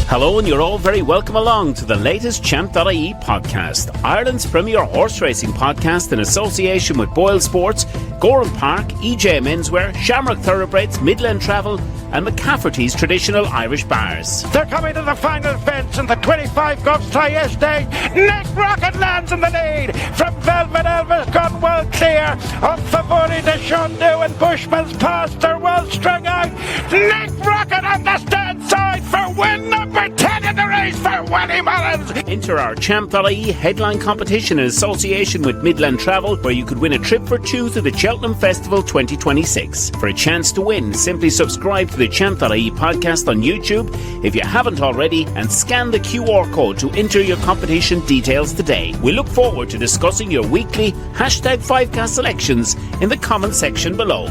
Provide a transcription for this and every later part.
Hello, and you're all very welcome along to the latest Champ.ie podcast, Ireland's premier horse racing podcast in association with Boylesports, Gowran Park, EJ Menswear, Shamrock Thoroughbreds, Midland Travel and McCafferty's traditional Irish bars. They're coming to the final fence in the 25 Govs tie stage. Nick Rocket lands in the lead from Velvet Elvis, gone well clear of Favori de Shondu and Bushman's Pass. They're well strung out. Nick Rocket on the stand side for win number 10 in the race for Willie Mullins. Enter our Champ.ie headline competition in association with Midland Travel, where you could win a trip for two to the Cheltenham Festival 2026. For a chance to win, simply subscribe to the Champ.ie podcast on YouTube if you haven't already, and scan the QR code to enter your competition details today. We look forward to discussing your weekly #5cast selections in the comment section below.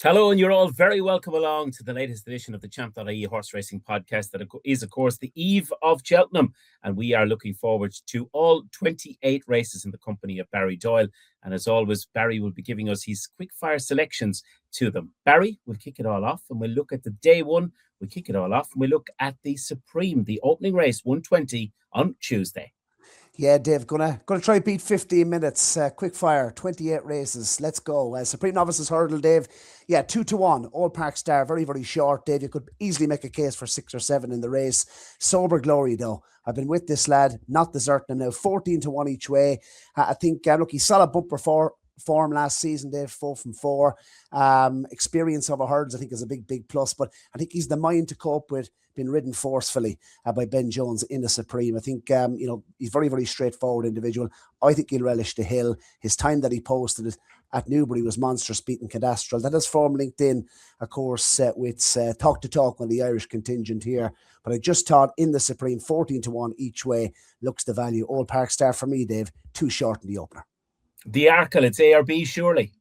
Hello, and you're all very welcome along to the latest edition of the Champ.ie horse racing podcast that is, of course, the eve of Cheltenham. And we are looking forward to all 28 races in the company of Barry Doyle. And as always, Barry will be giving us his quick-fire selections to them. Barry, we'll kick it all off and we'll look at the day one. We'll kick it all off and we'll look at the Supreme, the opening race, 120 on Tuesday. Yeah, Dave, gonna try beat 15 minutes. Quick fire, 28 races. Let's go. Supreme Novices Hurdle, Dave. Yeah, 2-1. All Park Star, very, very short, Dave. You could easily make a case for 6 or 7 in the race. Sober Glory, though. I've been with this lad, not deserting him now. 14-1 each way. I think, look, he's solid bumper form last season, Dave, 4 from 4. Experience over hurdles, I think, is a big plus. But I think he's the mind to cope with. Been ridden forcefully by Ben Jones in the Supreme. I think, he's very, very straightforward individual. I think he'll relish the hill. His time that he posted at Newbury was monstrous, beating Cadastral. That is form linked in, of course, with Talk to Talk on the Irish contingent here. But I just thought in the Supreme, 14-1 each way looks the value. Old Park Star for me, Dave, too short in the opener. The Arkle, it's A or B, surely.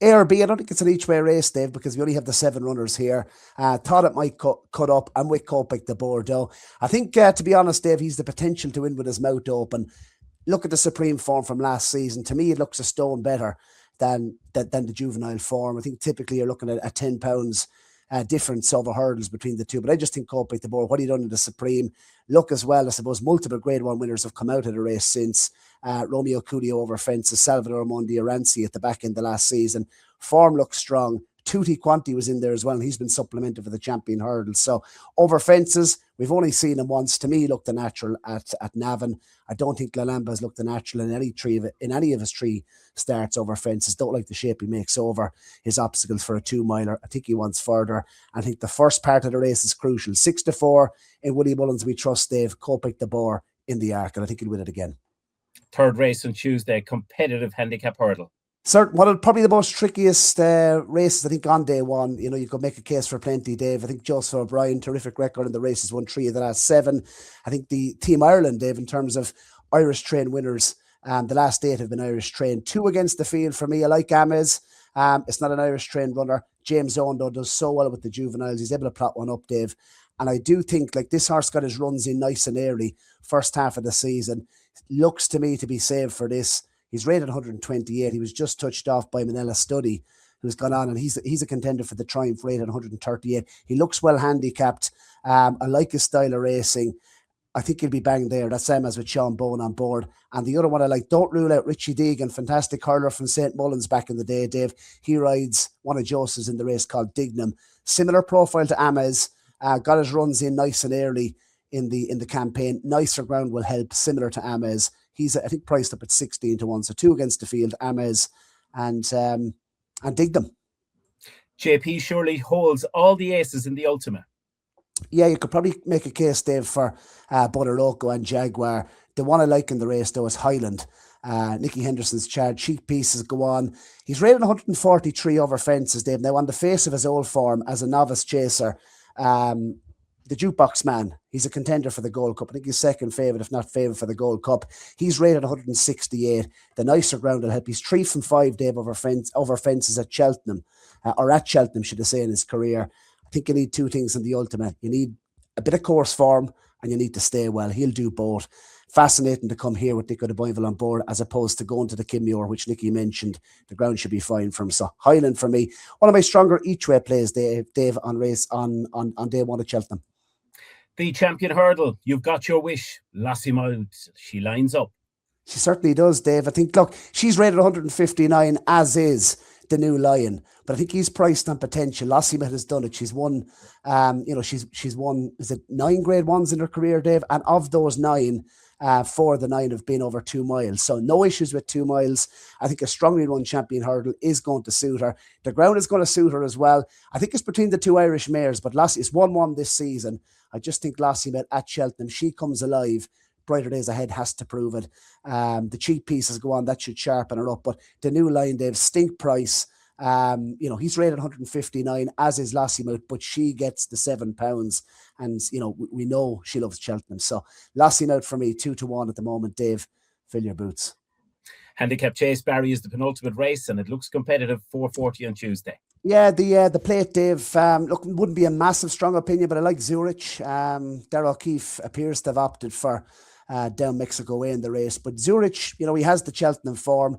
A or B, I don't think it's an each-way race, Dave, because we only have the 7 runners here. Thought it might cut up, and with Copic the Bordeaux. I think, to be honest, Dave, he's the potential to win with his mouth open. Look at the Supreme form from last season. To me, it looks a stone better than the juvenile form. I think typically you're looking at a £10 difference over hurdles between the two. But I just think Copic the Bordeaux, what he done in the Supreme, look as well. I suppose multiple Grade 1 winners have come out of the race since. Romeo Cudio over fences, Salvador Mondi Aranci at the back end of last season. Form looks strong. Tutti Quanti was in there as well, and he's been supplemented for the champion hurdles. So over fences, we've only seen him once. To me, he looked the natural at Navan. I don't think Lalamba's looked the natural in any of his 3 starts over fences. Don't like the shape he makes over his obstacles for a 2-miler. I think he wants further. I think the first part of the race is crucial. 6-4 in Willie Mullins, we trust, Dave. Copic the Boar in the Ark, and I think he'll win it again. Third race on Tuesday, competitive handicap hurdle. Probably the most trickiest races, I think, on day one. You know, you could make a case for plenty, Dave. I think Joseph O'Brien, terrific record in the races, won 3 of the last 7. I think the Team Ireland, Dave, in terms of Irish train winners, the last 8 have been Irish trained. 2 against the field for me. I like Amez. It's not an Irish trained runner. James Owen, though, does so well with the juveniles. He's able to plot one up, Dave. And I do think, like, this horse got his runs in nice and early, first half of the season. Looks to me to be saved for this. He's rated 128. He was just touched off by Manella Studdy, who's gone on, and he's a contender for the Triumph, rated 138. He looks well handicapped. I like his style of racing. I think he'll be banged there. That's same as with Sean Bowen on board. And the other one I like, don't rule out Richie Deegan, fantastic hurler from St. Mullins back in the day, Dave. He rides one of Joseph's in the race called Dignam. Similar profile to Amez. Got his runs in nice and early in the campaign. Nicer ground will help, similar to Amez. He's, I think, priced up at 16-1. So 2 against the field, Amez and Dignam. JP surely holds all the aces in the Ultimate. Yeah, you could probably make a case, Dave, for Bodaroko and Jaguar. The one I like in the race, though, is Highland. Nicky Henderson's charge. Cheap pieces go on. He's rated 143 over fences, Dave. Now, on the face of his old form as a novice chaser, the Jukebox Man, he's a contender for the Gold Cup. I think he's second favourite, if not favourite, for the Gold Cup. He's rated 168. The nicer ground will help. He's 3 from 5, Dave, over fences at Cheltenham, or at Cheltenham, should I say, in his career. I think you need 2 things in the Ultimate. You need a bit of course form, and you need to stay well. He'll do both. Fascinating to come here with Nico de Boinville on board as opposed to going to the Kinmure, which Nicky mentioned. The ground should be fine for him. So Highland for me. One of my stronger each way plays, Dave, on race on day one at Cheltenham. The champion hurdle, you've got your wish. Lassie Mould, she lines up. She certainly does, Dave. I think, look, she's rated 159, as is the New Lion, but I think he's priced on potential. Lossiemouth has done it. She's won, she's won, is it 9 grade ones in her career, Dave? And of those 9, 4 of the 9 have been over 2 miles. So no issues with 2 miles. I think a strongly run champion hurdle is going to suit her. The ground is going to suit her as well. I think it's between the 2 Irish mares, but Lassie, it's 1-1 this season. I just think Lossiemouth at Cheltenham, she comes alive. Brighter days ahead has to prove it. The cheap pieces go on, that should sharpen her up. But the New Lion, Dave, stink price. He's rated 159, as is Lossiemouth, but she gets the £7. And, we know she loves Cheltenham. So Lossiemouth for me, 2-1 at the moment, Dave. Fill your boots. Handicap Chase, Barry, is the penultimate race, and it looks competitive. 4:40 on Tuesday. Yeah, the plate, Dave. Look, wouldn't be a massive strong opinion, but I like Zurich. Darragh O'Keefe appears to have opted for down Mexico way in the race, but Zurich, he has the Cheltenham form.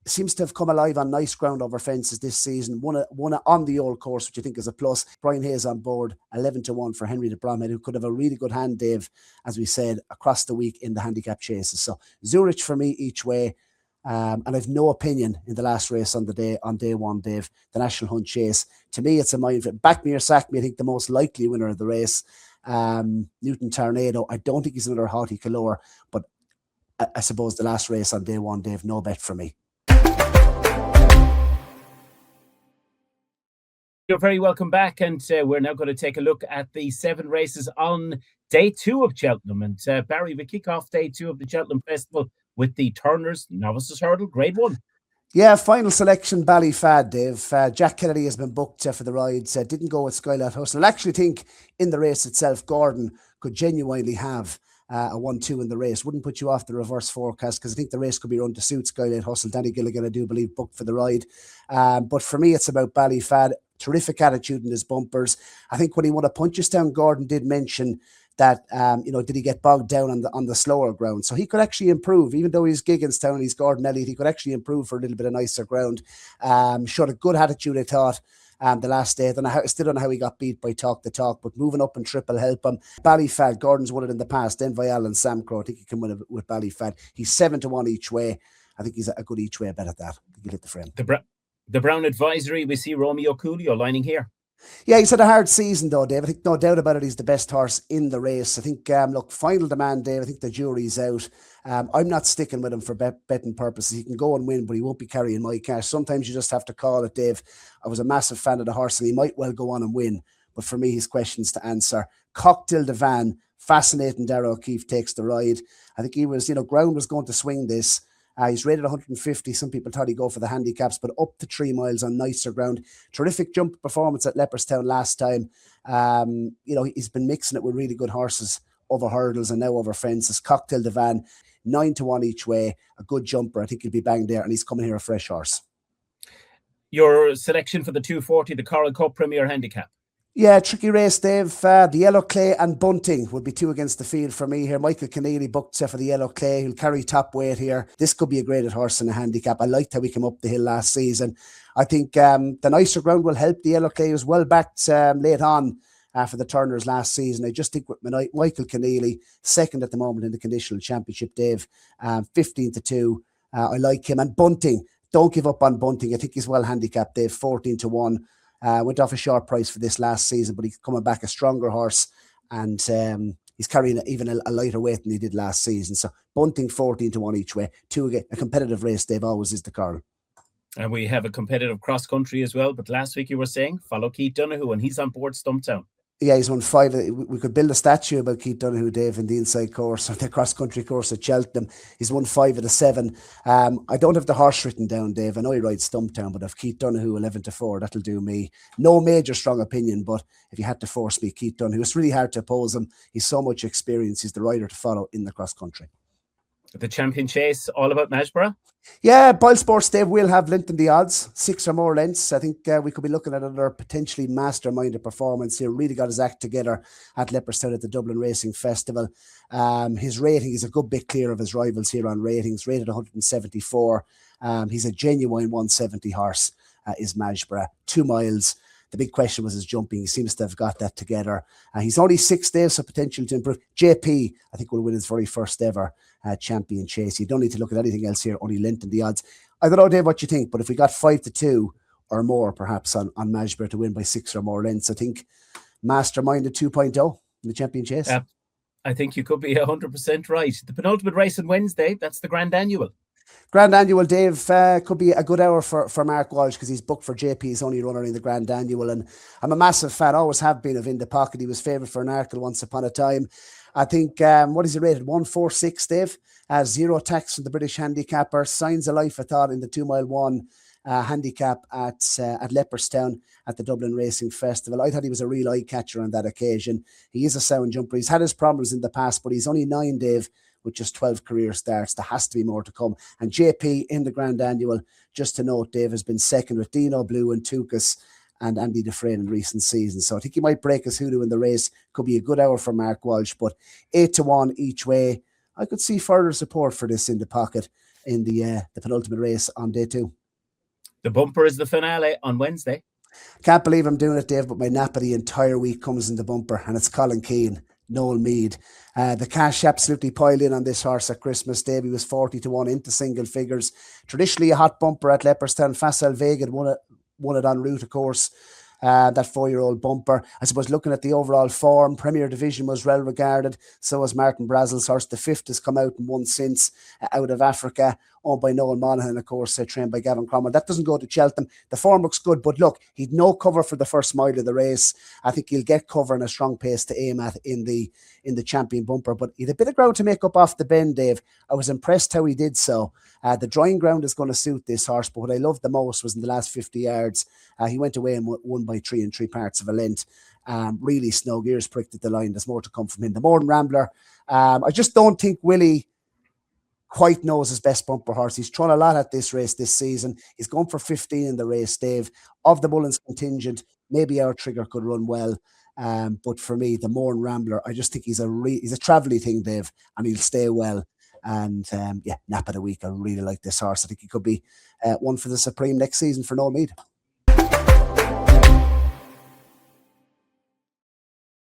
Seems to have come alive on nice ground over fences this season. Won on the old course, which I think is a plus. Brian Hayes on board, 11-1 for Henry de Bromhead, who could have a really good hand, Dave, as we said, across the week in the handicap chases. So Zurich for me each way. And I've no opinion in the last race on day one, Dave, the National Hunt Chase. To me, it's a minefield. Back me or sack me, I think the most likely winner of the race. Newton Tornado, I don't think he's another haughty Calor, but I suppose the last race on day one, Dave, no bet for me. You're very welcome back, and we're now going to take a look at the 7 races on day 2 of Cheltenham. And Barry, we kick off day 2 of the Cheltenham Festival with the Turners Novices Hurdle, Grade 1. Yeah, final selection, Ballyfad, Dave. Jack Kennedy has been booked for the rides. Didn't go with Skylight Hustle. I actually think in the race itself, Gordon could genuinely have a 1-2 in the race. Wouldn't put you off the reverse forecast, because I think the race could be run to suit Skylight Hustle. Danny Gilligan, I do believe, booked for the ride. But for me, it's about Ballyfad. Terrific attitude in his bumpers. I think when he won a Punchestown, Gordon did mention that, did he get bogged down on the slower ground? So he could actually improve, even though he's Gigginstown, he's Gordon Elliott, he could actually improve for a little bit of nicer ground. Showed a good attitude, I thought, the last day. I still don't know how he got beat by Talk the Talk, but moving up and triple help him. Ballyfad, Gordon's won it in the past. Then Vial and Sam Crow, I think he can win it with Ballyfad. He's 7-1 each way. I think he's a good each way bet at that. I think he'll hit the frame. The Brown Advisory, we see Romeo Coolio lining here. Yeah, he's had a hard season though, Dave. I think no doubt about it, he's the best horse in the race. I think, look, final demand, Dave, I think the jury's out. I'm not sticking with him for betting purposes. He can go and win, but he won't be carrying my cash. Sometimes you just have to call it, Dave. I was a massive fan of the horse and he might well go on and win, but for me, his questions to answer. Cocktail de Van, fascinating. Darragh O'Keefe takes the ride. I think he was, ground was going to swing this. He's rated 150. Some people thought he'd go for the handicaps, but up to 3 miles on nicer ground. Terrific jump performance at Leopardstown last time. He's been mixing it with really good horses over hurdles and now over fences. Cocktail de Van, 9-1 each way. A good jumper. I think he'll be banged there, and he's coming here a fresh horse. Your selection for the 240, the Coral Cup Premier Handicap. Yeah, tricky race, Dave. The Yellow Clay and Bunting would be 2 against the field for me here. Michael Keneally booked for the Yellow Clay. He'll carry top weight here. This could be a graded horse in a handicap. I liked how he came up the hill last season. I think the nicer ground will help. The Yellow Clay. He was well backed late on for the Turners last season. I just think with Michael Keneally, second at the moment in the conditional championship, Dave, 15-2. I like him. And Bunting, don't give up on Bunting. I think he's well handicapped, Dave, 14-1. Went off a short price for this last season, but he's coming back a stronger horse, and he's carrying even a lighter weight than he did last season. So Bunting 14-1 each way. 2 again, a competitive race, Dave, always is the Carl. And we have a competitive cross country as well. But last week you were saying follow Keith Donoghue, and he's on board Stumptown. Yeah, he's won 5. We could build a statue about Keith Donoghue, Dave, in the inside course, or the cross-country course at Cheltenham. He's won 5 of the 7. I don't have the horse written down, Dave. I know he rides Stumptown, but if Keith Donoghue 11-4, that'll do me. No major strong opinion, but if you had to force me, Keith Donoghue, it's really hard to oppose him. He's so much experience. He's the rider to follow in the cross-country. The Champion Chase, all about Mashborough? Yeah, Boylesports, Dave will have lengthened the odds, 6 or more lengths. I think we could be looking at another potentially masterminded performance here. Really got his act together at Leopardstown at the Dublin Racing Festival. His rating is a good bit clear of his rivals here on ratings, rated 174. He's a genuine 170 horse, is Mashborough. 2 miles. The big question was his jumping. He seems to have got that together. He's only 6 days, so potential to improve. JP, I think, will win his very first ever champion chase. You don't need to look at anything else here, only lengthen the odds. I don't know, Dave, what you think, but if we got 5-2 or more, perhaps, on Mashborough to win by 6 or more lengths, I think Masterminded 2.0 in the champion chase. I think you could be 100% right. The penultimate race on Wednesday, that's the Grand Annual. Grand Annual, Dave, could be a good hour for Mark Walsh because he's booked for JP's only runner in the Grand Annual. And I'm a massive fan, always have been, of In the Pocket. He was favoured for an Arkle once upon a time. I think, what is he rated? 146, Dave. 0 tax from the British handicapper. Signs of life, I thought, in the 2 mile 1 handicap at Leopardstown at the Dublin Racing Festival. I thought he was a real eye catcher on that occasion. He is a sound jumper. He's had his problems in the past, but he's only 9, Dave, with just 12 career starts. There has to be more to come. And JP in the Grand Annual, just to note, Dave, has been second with Dino Blue and Tukas and Andy Dufresne in recent seasons. So I think he might break his hoodoo in the race. Could be a good hour for Mark Walsh, but 8-1 each way. I could see further support for this In the Pocket in the penultimate race on day 2. The bumper is the finale on Wednesday. Can't believe I'm doing it, Dave, but my nap of the entire week comes in the bumper, and it's Colin Keane, Noel Meade. The cash absolutely piled in on this horse at Christmas Day. He was 40-1 into single figures. Traditionally a hot bumper at Leopardstown. Facile Vega won it en route, of course. That 4-year-old bumper. I suppose looking at the overall form, Premier Division was well regarded. So was Martin Brazel's horse. The 5th has come out and won since, out of Africa, owned by Noel Monaghan, of course, trained by Gavin Cromwell. That doesn't go to Cheltenham. The form looks good, but look, he'd no cover for the first mile of the race. I think he'll get cover and a strong pace to aim at in the champion bumper, but he had a bit of ground to make up off the bend, Dave. I was impressed how he did so. The drying ground is going to suit this horse, but what I loved the most was in the last 50 yards, he went away and won by 3 3/4 of a length. Really snug, ears pricked at the line. There's more to come from him. The Morton Rambler, I just don't think Willie quite knows his best bumper horse. He's thrown a lot at this race this season. He's going for 15 in the race, Dave. Of the Mullins contingent, maybe our Trigger could run well. But for me, the Morton Rambler, I just think he's a travelly thing, Dave, and he'll stay well. And yeah, nap of the week. I really like this horse. I think he could be one for the Supreme next season for Noel Meade.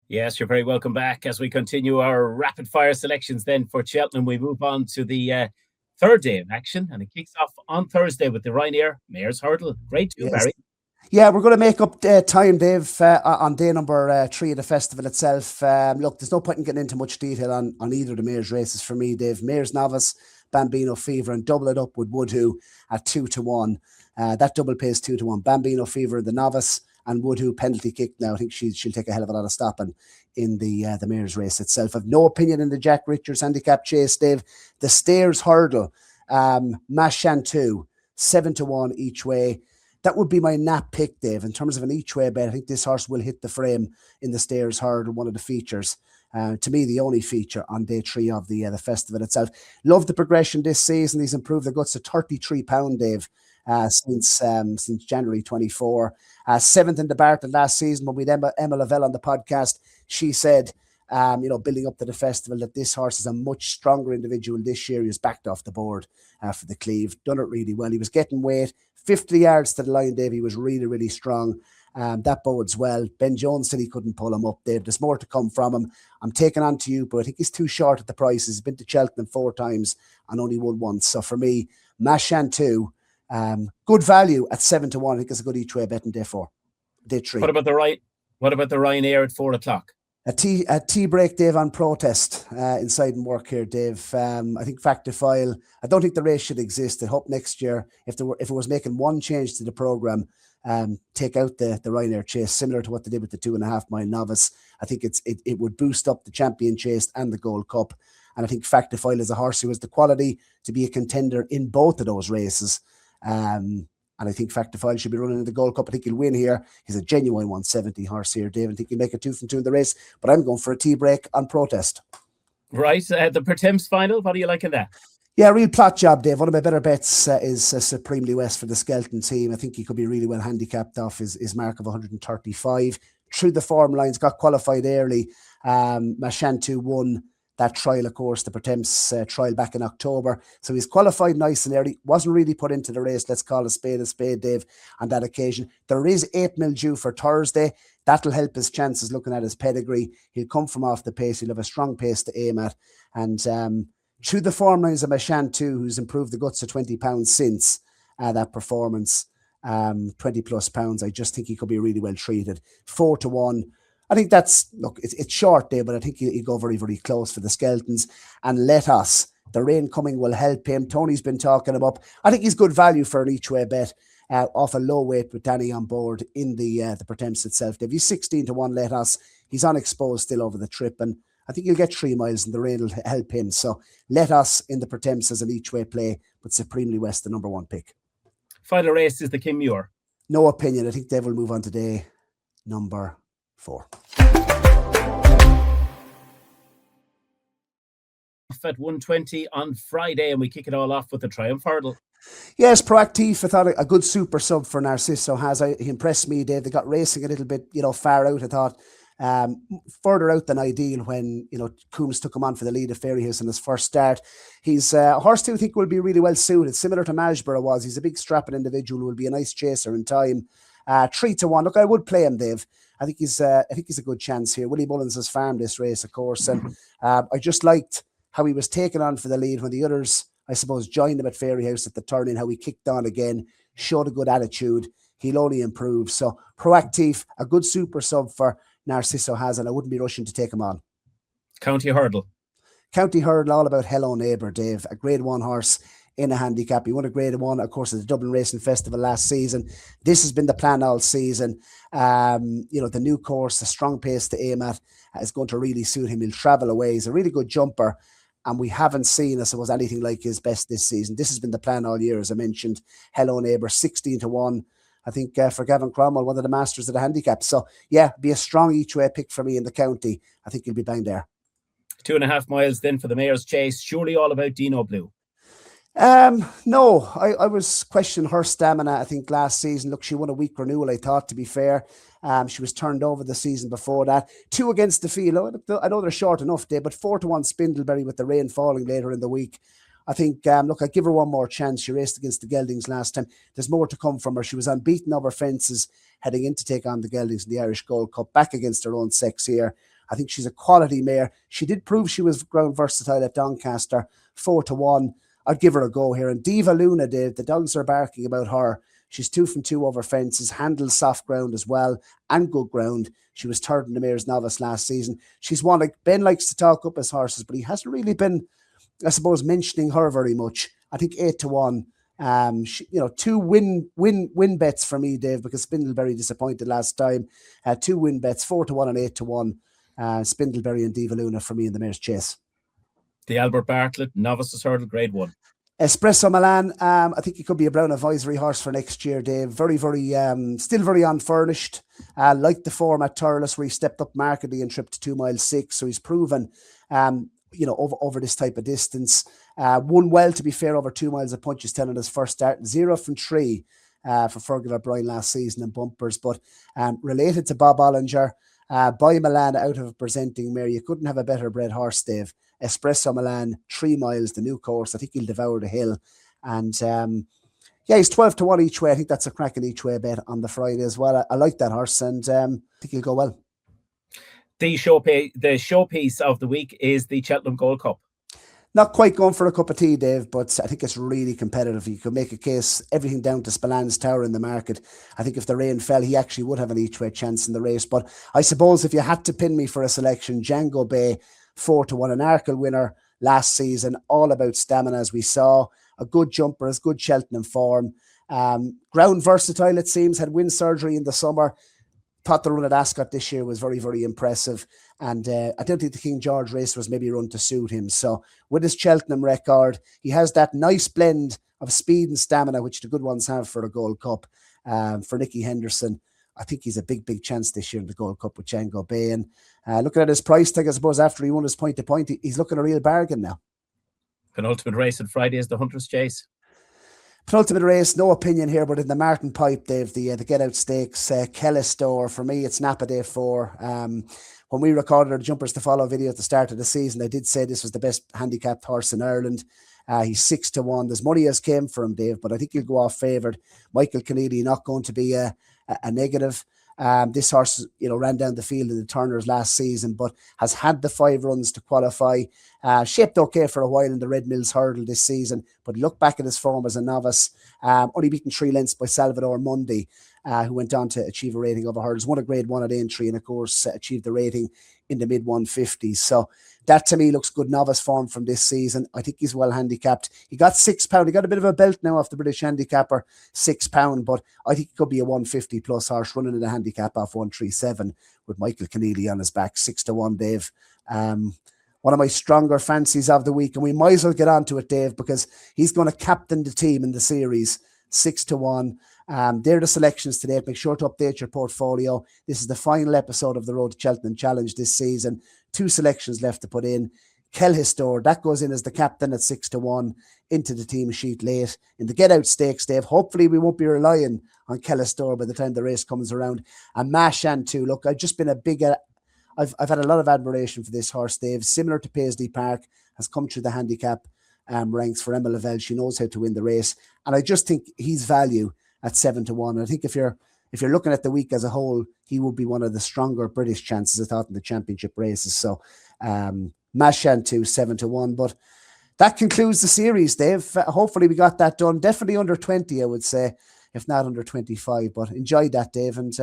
Yes, you're very welcome back as we continue our rapid fire selections then for Cheltenham. We move on to the third day of action, and it kicks off on Thursday with the Ryanair Mayor's Hurdle. Grade 2, yes. Barry. Yeah, we're going to make up time, Dave, on day number 3 of the festival itself. Look, there's no point in getting into much detail on either of the Mayor's races for me, Dave. Mayor's Novice, Bambino Fever, and double it up with Woodhoo at 2-1. That double pays 2-1. Bambino Fever, the Novice, and Woodhoo penalty kick. Now, I think she'll take a hell of a lot of stopping in the Mayor's race itself. I've no opinion in the Jack Richards handicap chase, Dave. The Stairs Hurdle, Mashan 2, 7-1 each way. That would be my nap pick, Dave. In terms of an each way bet, I think this horse will hit the frame in the Stairs Hurdle, one of the features. To me, the only feature on day 3 of the festival itself. Love the progression this season. He's improved the guts to 33 pound, Dave, since January 24. 7th in the Bartlett last season when we had Emma Lavelle on the podcast. She said, building up to the festival, that this horse is a much stronger individual this year. He was backed off the board for the Cleve. Done it really well. He was getting weight. 50 yards to the line, Dave. He was really, really strong. That bodes well. Ben Jones said he couldn't pull him up, Dave. There's more to come from him. I'm taking on to you, but I think he's too short at the prices. He's been to Cheltenham 4 times and only won once. So for me, Mashan 2, good value at 7-1. I think it's a good each way bet in day 4. Day 3. What about the Ryanair at 4 o'clock? A tea break, Dave, on protest inside and work here, Dave. I think Factifile. I don't think the race should exist. I hope next year, if it was making one change to the programme, take out the Ryanair chase, similar to what they did with the 2.5 mile novice. I think it would boost up the champion chase and the Gold Cup. And I think Factifile is a horse who has the quality to be a contender in both of those races. And I think Factifile should be running in the Gold Cup. I think he'll win here. He's a genuine 170 horse here, Dave. I think he'll make a 2 from 2 in the race. But I'm going for a tea break on protest. Right, the Pertemps final, what do you like in that? Yeah, real plot job, Dave. One of my better bets is Supremely West for the Skelton team. I think he could be really well handicapped off his mark of 135. Through the form lines, got qualified early. Mashantu won that trial, of course, the Pertemps trial back in October. So he's qualified nice and early. Wasn't really put into the race. Let's call a spade, Dave, on that occasion. There is 8 mil due for Thursday. That'll help his chances looking at his pedigree. He'll come from off the pace. He'll have a strong pace to aim at. And through the form lines of Mashantu, who's improved the guts of £20 since that performance, 20 plus pounds. I just think he could be really well treated. 4-1. I think that's, look, it's short there, but I think he'll go very, very close for the Skeltons. And Let Us, the rain coming will help him. Tony's been talking about, I think he's good value for an each way bet off a low weight with Danny on board in the Pertemps itself. If he's 16-1, Let Us, he's unexposed still over the trip, and I think he'll get 3 miles and the rain will help him. So Let Us in the Pertemps as an each way play, but Supremely West, the number 1 pick. Final race is the Kinmure. No opinion. I think Dave will move on today. Number 4. At 1:20 on Friday, and we kick it all off with the Triumph Hurdle. Yes, Proactive. I thought a good super sub for Narciso has. He impressed me, Dave. They got racing a little bit, far out. I thought further out than ideal when Coombs took him on for the lead of Fairyhouse in his first start. He's a horse who I think will be really well suited, similar to Majborough was. He's a big strapping individual who will be a nice chaser in time. 3-1. Look, I would play him, Dave. I think he's a good chance here. Willie Mullins has farmed this race, of course, and I just liked how he was taken on for the lead when the others, I suppose, joined him at Fairyhouse at the turn-in, how he kicked on again, showed a good attitude. He'll only improve. So Proactive, a good super sub for Narciso has, and I wouldn't be rushing to take him on. County Hurdle. County Hurdle, all about Hello Neighbour, Dave. A Grade 1 horse in a handicap. He won a Grade 1, of course, at the Dublin Racing Festival last season. This has been the plan all season. The new course, the strong pace to aim at is going to really suit him. He'll travel away. He's a really good jumper, and we haven't seen, I suppose, anything like his best this season. This has been the plan all year, as I mentioned. Hello Neighbour, 16-1. I think for Gavin Cromwell, one of the masters of the handicap. So, yeah, be a strong each-way pick for me in the county. I think he'll be bang there. 2.5 miles then for the Mayor's Chase. Surely all about Dino Blue. No, I was questioning her stamina, I think, last season. Look, she won a week renewal, I thought, to be fair. She was turned over the season before that. 2 against the field. I know they're short enough, Dave, but 4-1 Spindleberry with the rain falling later in the week. I think, look, I'd give her one more chance. She raced against the Geldings last time. There's more to come from her. She was unbeaten over fences heading in to take on the Geldings in the Irish Gold Cup, back against her own sex here. I think she's a quality mare. She did prove she was ground versatile at Doncaster. 4-1. I'd give her a go here. And Diva Luna, Dave, the dogs are barking about her. She's 2 from 2 over fences, handles soft ground as well, and good ground. She was third in the Mayor's Novice last season. She's one, like Ben likes to talk up his horses, but he hasn't really been, I suppose, mentioning her very much. I think 8-1. 2 win bets for me, Dave, because Spindleberry disappointed last time. 2 win bets, 4-1 and 8-1. Spindleberry and Diva Luna for me in the Mayor's Chase. The Albert Bartlett Novices Hurdle, Grade 1. Espresso Milan, I think he could be a Brown Advisory horse for next year, Dave. Very, very, still very unfurnished. Like the form at Turles, where he stepped up markedly and tripped to 2 miles 6. So he's proven, over this type of distance. Won well, to be fair, over 2 miles of punches 10 in his first start. 0 from 3 for Fergal O'Brien last season in bumpers. But related to Bob Ollinger, by Milan out of a presenting mare, you couldn't have a better bred horse, Dave. Espresso Milan, 3 miles, the new course. I think he'll devour the hill. And he's 12-1 each way. I think that's a cracking each way bet on the Friday as well. I like that horse, and I think he'll go well. The showpiece of the week is the Cheltenham Gold Cup. Not quite going for a cup of tea, Dave, but I think it's really competitive. You could make a case, everything down to Spallan's Tower in the market. I think if the rain fell, he actually would have an each way chance in the race. But I suppose if you had to pin me for a selection, Django Bay, 4-1, an Arkle winner last season, all about stamina, as we saw. A good jumper, as good Cheltenham form. Ground versatile, it seems, had wind surgery in the summer. Thought the run at Ascot this year was very, very impressive. And I don't think the King George race was maybe run to suit him. So with his Cheltenham record, he has that nice blend of speed and stamina, which the good ones have for a Gold Cup. For Nicky Henderson, I think he's a big chance this year in the Gold Cup with Django Bay. And looking at his price tag, I suppose, after he won his point-to-point, he's looking a real bargain now. Penultimate race on Friday is the Hunter's Chase. Penultimate race, no opinion here, but in the Martin Pipe, Dave, the Get Out Stakes, Kellistor, for me, it's Napa Day 4. When we recorded our Jumpers to Follow video at the start of the season, I did say this was the best handicapped horse in Ireland. He's 6-1. There's money as came for him, Dave, but I think he'll go off favoured. Michael Kennedy not going to be a negative. This horse, ran down the field in the Turners last season, but has had the 5 runs to qualify. Shaped okay for a while in the Red Mills Hurdle this season, but look back at his form as a novice. Only beaten 3 lengths by Salvador Mundi, who went on to achieve a rating of a hurdles. Won a grade 1 at entry and, of course, achieved the rating in the mid-150s. So that, to me, looks good novice form from this season. I think he's well handicapped. He got £6. He got a bit of a belt now off the British handicapper, £6, but I think he could be a 150-plus horse running in a handicap off 137 with Michael Keneally on his back, 6-1, Dave. One of my stronger fancies of the week, and we might as well get on to it, Dave, because he's going to captain the team in the series, 6-1. They're the selections today. Make sure to update your portfolio. This is the final episode of the Road to Cheltenham Challenge this season. 2 selections left to put in. Kellistor, that goes in as the captain at 6-1 into the team sheet late. In the Get Out Stakes, Dave, hopefully we won't be relying on Kellistor by the time the race comes around. And Mashan too. Look, I've just been a big... I've had a lot of admiration for this horse, Dave. Similar to Paisley Park, has come through the handicap ranks for Emma Lavelle. She knows how to win the race. And I just think he's value at 7-1. I think if you're looking at the week as a whole, he will be one of the stronger British chances, I thought, in the championship races. So Mashan too, 7-1. But that concludes the series, Dave. Hopefully we got that done. Definitely under 20, I would say, if not under 25. But enjoyed that, Dave, and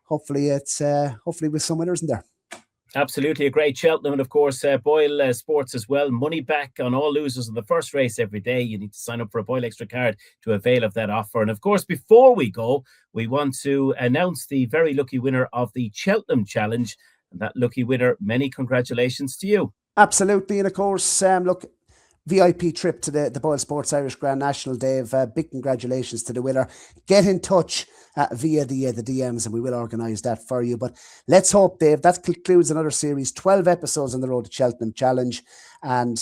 hopefully with some winners in there. Absolutely a great Cheltenham, and of course Boyle Sports as well. Money back on all losers in the first race every day. You need to sign up for a Boyle Extra card to avail of that offer. And of course, before we go, we want to announce the very lucky winner of the Cheltenham Challenge. And that lucky winner, many congratulations to you. Absolutely, and of course, look, VIP trip to the Boylesports Irish Grand National, Dave. Big congratulations to the winner. Get in touch via the DMs and we will organise that for you. But let's hope, Dave, that concludes another series, 12 episodes on the Road to Cheltenham Challenge. And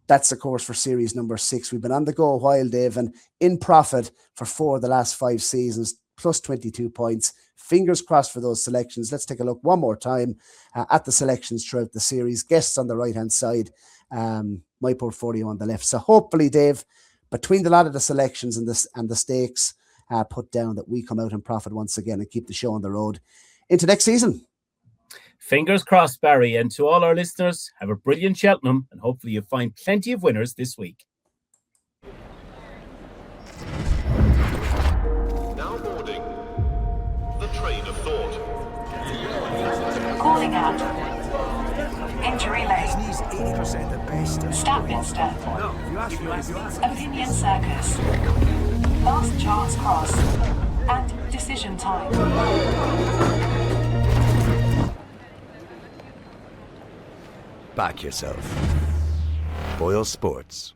that's, of course, for series number 6. We've been on the go a while, Dave, and in profit for 4 of the last 5 seasons, plus 22 points. Fingers crossed for those selections. Let's take a look one more time at the selections throughout the series. Guests on the right-hand side. My portfolio on the left. So hopefully, Dave, between the lot of the selections and the stakes put down, that we come out in profit once again and keep the show on the road into next season. Fingers crossed, Barry. And to all our listeners, have a brilliant Cheltenham, and hopefully you find plenty of winners this week. Now boarding the train of thought. Calling out. Injury Lane. He's 80% the best. Statminster. No, you asked me. Opinion Circus. Last Chance Cross. And Decision Time. Back yourself. Boyle Sports.